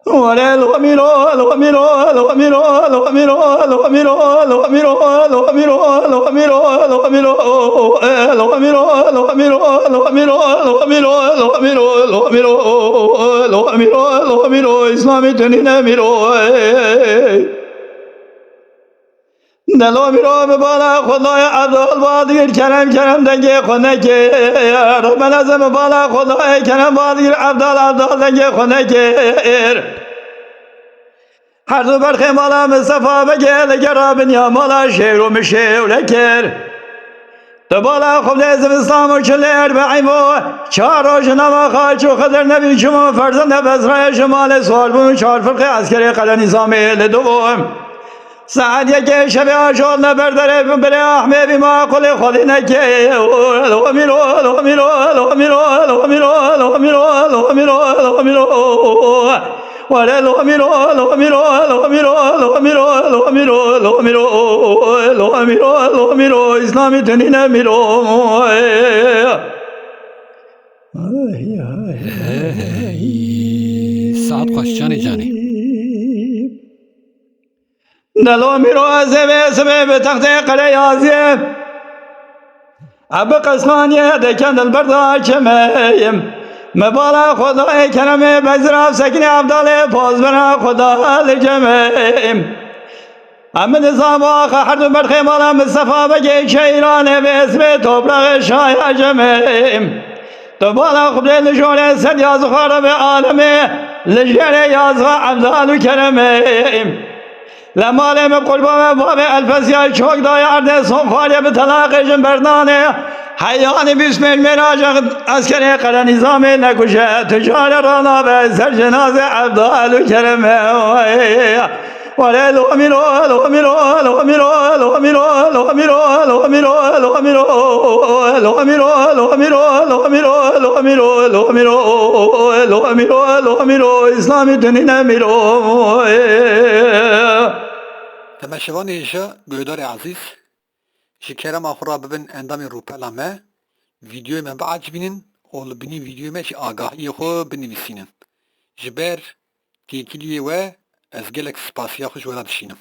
ولا الغميرو الغميرو الغميرو الغميرو الغميرو الغميرو الغميرو الغميرو الغميرو الغميرو الغميرو الغميرو الغميرو الغميرو الغميرو الغميرو الغميرو اسلامي تنينميرو دلو میرو به بالا خدای عبدالبادیر کرم کرم دنگی خونه که رب نظم بالا خدای کرم بادیر عبدال دنگی خونه که هر دو برخی مالا مصطفى بگل گرابن یا مالا شیر و مشیر لکر تو بالا خود ازم اسلام و چلیر به عیمو چهار روش نماخا چو خدر نبی شما فرزند بزرای شمال سوال بون چهار فرقی عسکری قلن نظامی لدوم ساعت یک شب آشاد نبرداره بله احمد ما قل خودی نکه لو میرو لو میرو لو میرو لو میرو لو میرو لو میرو لو میرو ولا لو میرو لو میرو لو میرو لو میرو لو میرو لو میرو لو میرو لو میرو اسلامی تنین میرو سعد خوشجانی جانی دلو میرو سبه به تخت قلیازی اب قسخانیه دکن دل بردا چمیم مبالا خدای کرمه بزرف سکن عبدال پاز برا خدا لجمیم ام نظام آخه هر دو برخی مالا مصطفى بگی شیرانه به اسم توبرق شای جمیم تو بالا خود نشونه سد یازخوار به عالمه لجر یازخوار عبدال کرمیم لمالم قلبم باب الفسیا چوک دای عرض سنخالی به طلاقشن بردانه حیان بسم المراج اسکر قرن نظام نکشه تجار رانا به سر جناز عبدال کرمه ولا لو میرو لو میرو لو میرو لو میرو لو میرو لو میرو لو میرو لو میرو لو میرو لو میرو لو میرو لو میرو لو میرو لو میرو اسلامی دنیا میرو تماشاوان ایشا گویدار عزیز شکرم آخرا ببین اندام روپلامه ویدیو من بعد بینین اول بینی ویدیو من چی آگاهی خو بنویسینن جبر تیکیلی و از گلک سپاسیا خوش ولاد شینم